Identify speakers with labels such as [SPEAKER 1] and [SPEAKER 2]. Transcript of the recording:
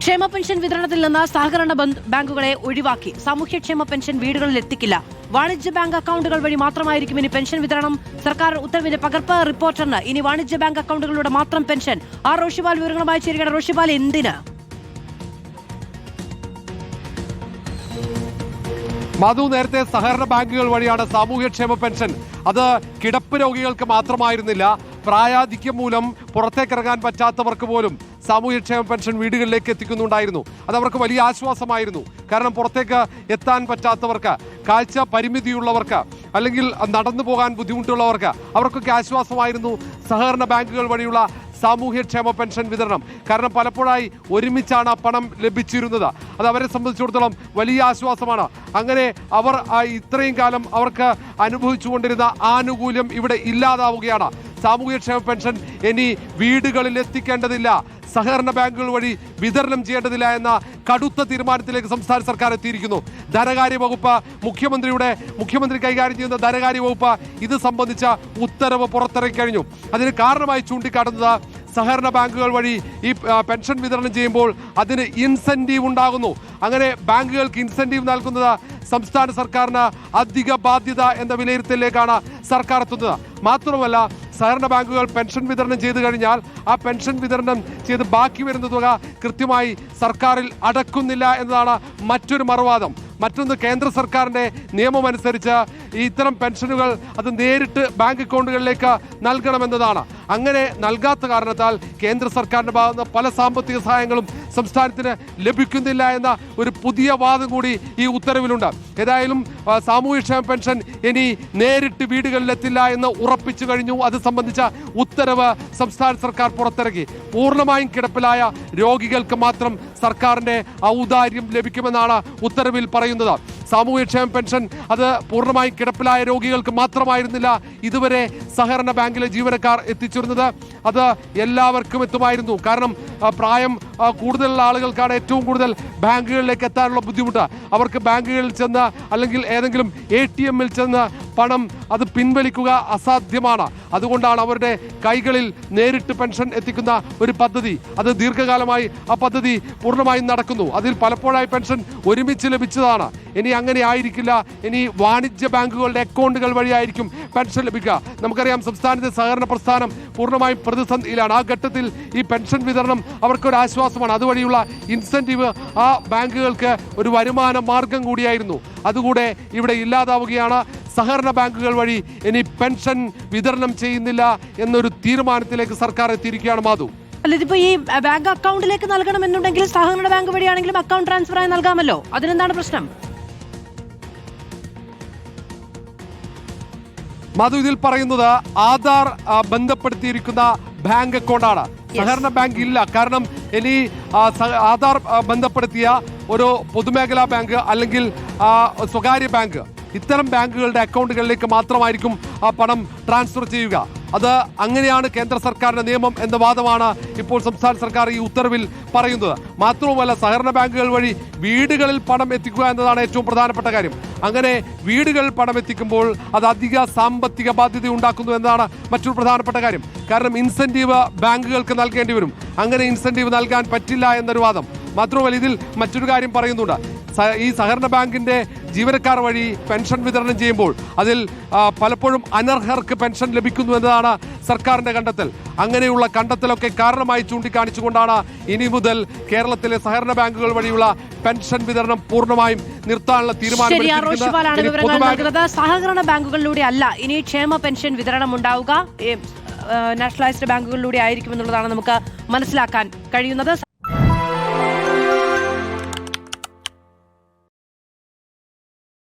[SPEAKER 1] ക്ഷേമ പെൻഷൻ വിതരണത്തിൽ നിന്ന് സഹകരണ ബാങ്കുകളെ ഒഴിവാക്കി. സാമൂഹ്യക്ഷേമ പെൻഷൻ വീടുകളിൽ എത്തിക്കില്ല. വാണിജ്യ ബാങ്ക് അക്കൗണ്ടുകൾ വഴി മാത്രമായിരിക്കും ഇനി പെൻഷൻ വിതരണം. സർക്കാർ ഉത്തരവിന്റെ പകർപ്പ് റിപ്പോർട്ടറിന്. ഇനി വാണിജ്യ ബാങ്ക് അക്കൗണ്ടുകളിലൂടെ മാത്രം പെൻഷൻ. റോഷിപാൽ വിവരങ്ങളുമായി ചേരുകയാണ്. റോഷിപാൽ, എന്തിന്?
[SPEAKER 2] മധു, നേരത്തെ സഹകരണ ബാങ്കുകൾ വഴിയാണ് സാമൂഹ്യക്ഷേമ പെൻഷൻ. അത് കിടപ്പ് രോഗികൾക്ക് മാത്രമായിരുന്നില്ല. പ്രായാധിക്യം മൂലം പുറത്തേക്കിറങ്ങാൻ പറ്റാത്തവർക്ക് പോലും സാമൂഹ്യക്ഷേമ പെൻഷൻ വീടുകളിലേക്ക് എത്തിക്കുന്നുണ്ടായിരുന്നു. അത് അവർക്ക് വലിയ ആശ്വാസമായിരുന്നു. കാരണം പുറത്തേക്ക് എത്താൻ പറ്റാത്തവർക്ക്, കാഴ്ച പരിമിതിയുള്ളവർക്ക്, അല്ലെങ്കിൽ നടന്നു പോകാൻ ബുദ്ധിമുട്ടുള്ളവർക്ക്, അവർക്കൊക്കെ ആശ്വാസമായിരുന്നു സഹകരണ ബാങ്കുകൾ വഴിയുള്ള സാമൂഹ്യക്ഷേമ പെൻഷൻ വിതരണം. കാരണം പലപ്പോഴായി ഒരുമിച്ചാണ് പണം ലഭിച്ചിരുന്നത്. അത് അവരെ സംബന്ധിച്ചിടത്തോളം വലിയ ആശ്വാസമാണ്. അങ്ങനെ അവർ ഇത്രയും കാലം അവർക്ക് അനുഭവിച്ചുകൊണ്ടിരുന്ന ആനുകൂല്യം ഇവിടെ ഇല്ലാതാവുകയാണ്. സാമൂഹ്യക്ഷേമ പെൻഷൻ ഇനി വീടുകളിൽ എത്തിക്കേണ്ടതില്ല, സഹകരണ ബാങ്കുകൾ വഴി വിതരണം ചെയ്യേണ്ടതില്ല എന്ന കടുത്ത തീരുമാനത്തിലേക്ക് സംസ്ഥാന സർക്കാർ എത്തിയിരിക്കുന്നു. ധനകാര്യ വകുപ്പ്, മുഖ്യമന്ത്രി കൈകാര്യം ചെയ്യുന്ന ധനകാര്യ വകുപ്പ് ഇത് സംബന്ധിച്ച ഉത്തരവ് പുറത്തിറക്കി കഴിഞ്ഞു. അതിന് കാരണമായി ചൂണ്ടിക്കാട്ടുന്നത് സഹകരണ ബാങ്കുകൾ വഴി ഈ പെൻഷൻ വിതരണം ചെയ്യുമ്പോൾ അതിന് ഇൻസെന്റീവ് ഉണ്ടാകുന്നു. അങ്ങനെ ബാങ്കുകൾക്ക് ഇൻസെന്റീവ് നൽകുന്നത് സംസ്ഥാന സർക്കാരിന് അധിക ബാധ്യത എന്ന വിലയിരുത്തലിലേക്കാണ് സർക്കാർ എത്തുന്നത്. മാത്രമല്ല, സഹകരണ ബാങ്കുകൾ പെൻഷൻ വിതരണം ചെയ്തു കഴിഞ്ഞാൽ ആ പെൻഷൻ വിതരണം ചെയ്ത് ബാക്കി വരുന്ന തുക കൃത്യമായി സർക്കാരിൽ അടക്കുന്നില്ല എന്നതാണ് മറ്റൊരു മറുവാദം. മറ്റൊന്ന്, കേന്ദ്ര സർക്കാരിൻ്റെ നിയമം അനുസരിച്ച് ഇത്തരം പെൻഷനുകൾ അത് നേരിട്ട് ബാങ്ക് അക്കൗണ്ടുകളിലേക്ക് നൽകണമെന്നതാണ്. അങ്ങനെ നൽകാത്ത കാരണത്താൽ കേന്ദ്ര സർക്കാരിൻ്റെ ഭാഗത്ത് പല സാമ്പത്തിക സഹായങ്ങളും സംസ്ഥാനത്തിന് ലഭിക്കുന്നില്ല എന്ന ഒരു പുതിയ വാദം കൂടി ഈ ഉത്തരവിലുണ്ട്. ഏതായാലും സാമൂഹ്യക്ഷേമ പെൻഷൻ ഇനി നേരിട്ട് വീടുകളിലെത്തില്ല എന്ന് ഉറപ്പിച്ചു കഴിഞ്ഞു. അത് സംബന്ധിച്ച ഉത്തരവ് സംസ്ഥാന സർക്കാർ പുറത്തിറക്കി. പൂർണ്ണമായും കിടപ്പിലായ രോഗികൾക്ക് മാത്രം സർക്കാരിന്റെ ഔദാര്യം ലഭിക്കുമെന്നാണ് ഉത്തരവിൽ പറയുന്നത്. സാമൂഹ്യക്ഷേമ പെൻഷൻ അത് പൂർണ്ണമായും കിടപ്പിലായ രോഗികൾക്ക് മാത്രമായിരുന്നില്ല ഇതുവരെ സഹകരണ ബാങ്കിലെ ജീവനക്കാർ എത്തിച്ചിരുന്നത്. അത് എല്ലാവർക്കും എത്തുമായിരുന്നു. കാരണം പ്രായം കൂടുതലുള്ള ആളുകൾക്കാണ് ഏറ്റവും കൂടുതൽ ബാങ്കുകളിലേക്ക് എത്താനുള്ള ബുദ്ധിമുട്ട്. അവർക്ക് ബാങ്കുകളിൽ ചെന്ന് അല്ലെങ്കിൽ ഏതെങ്കിലും ATM-ൽ ചെന്ന് പണം അത് പിൻവലിക്കുക അസാധ്യമാണ്. അതുകൊണ്ടാണ് അവരുടെ കൈകളിൽ നേരിട്ട് പെൻഷൻ എത്തിക്കുന്ന ഒരു പദ്ധതി, അത് ദീർഘകാലമായി ആ പദ്ധതി പൂർണ്ണമായും നടക്കുന്നു. അതിൽ പലപ്പോഴായി പെൻഷൻ ഒരുമിച്ച് ലഭിച്ചതാണ്. ഇനി അങ്ങനെ ആയിരിക്കില്ല. ഇനി വാണിജ്യ ബാങ്കുകളുടെ അക്കൗണ്ടുകൾ വഴിയായിരിക്കും പെൻഷൻ ലഭിക്കുക. നമുക്കറിയാം, സംസ്ഥാനത്തെ സഹകരണ പ്രസ്ഥാനം പൂർണ്ണമായും പ്രതിസന്ധിയിലാണ്. ആ ഘട്ടത്തിൽ ഈ പെൻഷൻ വിതരണം അവർക്കൊരു ആശ്വാസമാണ്. അതുവഴിയുള്ള ഇൻസെന്റീവ് ആ ബാങ്കുകൾക്ക് ഒരു വരുമാന മാർഗം കൂടിയായിരുന്നു. അതുകൂടെ ഇവിടെ ഇല്ലാതാവുകയാണ്. സഹകരണ ബാങ്കുകൾ വഴി ഇനി പെൻഷൻ വിതരണം ചെയ്യുന്നില്ല എന്നൊരു തീരുമാനത്തിലേക്ക് സർക്കാർ എത്തിയിരിക്കുകയാണ്. മാധു,
[SPEAKER 1] അല്ല, ഇതിപ്പോ ഈ ബാങ്ക് അക്കൗണ്ടിലേക്ക് നൽകണമെന്നുണ്ടെങ്കിൽ സഹകരണ ബാങ്ക് വഴിയാണെങ്കിലും അക്കൗണ്ട് ട്രാൻസ്ഫർ ആയി നൽകാമല്ലോ. അതിനെന്താണ് പ്രശ്നം?
[SPEAKER 2] മധു, ഇതിൽ പറയുന്നത് ആധാർ ബന്ധപ്പെടുത്തിയിരിക്കുന്ന ബാങ്ക് അക്കൗണ്ടാണ്. സഹകരണ ബാങ്ക് ഇല്ല. കാരണം ഇനി ആധാർ ബന്ധപ്പെടുത്തിയ ഒരു പൊതുമേഖലാ ബാങ്ക് അല്ലെങ്കിൽ സ്വകാര്യ ബാങ്ക്, ഇത്തരം ബാങ്കുകളുടെ അക്കൗണ്ടുകളിലേക്ക് മാത്രമായിരിക്കും ആ പണം ട്രാൻസ്ഫർ ചെയ്യുക. അത് അങ്ങനെയാണ് കേന്ദ്ര സർക്കാരിന്റെ നിയമം എന്ന വാദമാണ് ഇപ്പോൾ സംസ്ഥാന സർക്കാർ ഈ ഉത്തരവിൽ പറയുന്നത്. മാത്രവുമല്ല, സഹകരണ ബാങ്കുകൾ വഴി വീടുകളിൽ പണം എത്തിക്കുക എന്നതാണ് ഏറ്റവും പ്രധാനപ്പെട്ട കാര്യം. അങ്ങനെ വീടുകളിൽ പണം എത്തിക്കുമ്പോൾ അത് അധിക സാമ്പത്തിക ബാധ്യത ഉണ്ടാക്കുന്നു എന്നതാണ് മറ്റൊരു പ്രധാനപ്പെട്ട കാര്യം. കാരണം ഇൻസെന്റീവ് ബാങ്കുകൾക്ക് നൽകേണ്ടി വരും. അങ്ങനെ ഇൻസെന്റീവ് നൽകാൻ പറ്റില്ല എന്നൊരു വാദം. മാത്രമല്ല, ഇതിൽ മറ്റൊരു കാര്യം പറയുന്നുണ്ട്. ഈ സഹകരണ ബാങ്കിന്റെ ജീവനക്കാർ വഴി പെൻഷൻ വിതരണം ചെയ്യുമ്പോൾ അതിൽ പലപ്പോഴും അനർഹർക്ക് പെൻഷൻ ലഭിക്കുന്നു എന്നതാണ് സർക്കാരിന്റെ കണ്ടെത്തൽ. അങ്ങനെയുള്ള കണ്ടെത്തലൊക്കെ കാരണമായി ചൂണ്ടിക്കാണിച്ചുകൊണ്ടാണ് ഇനി മുതൽ കേരളത്തിലെ സഹകരണ ബാങ്കുകൾ വഴിയുള്ള പെൻഷൻ വിതരണം പൂർണ്ണമായും നിർത്താനുള്ള തീരുമാനം.
[SPEAKER 1] സഹകരണ ബാങ്കുകളിലൂടെ അല്ല ഇനി ക്ഷേമ പെൻഷൻ വിതരണം ഉണ്ടാവുക, നാഷണലൈസ്ഡ് ബാങ്കുകളിലൂടെ ആയിരിക്കും എന്നുള്ളതാണ് നമുക്ക് മനസ്സിലാക്കാൻ കഴിയുന്നത്.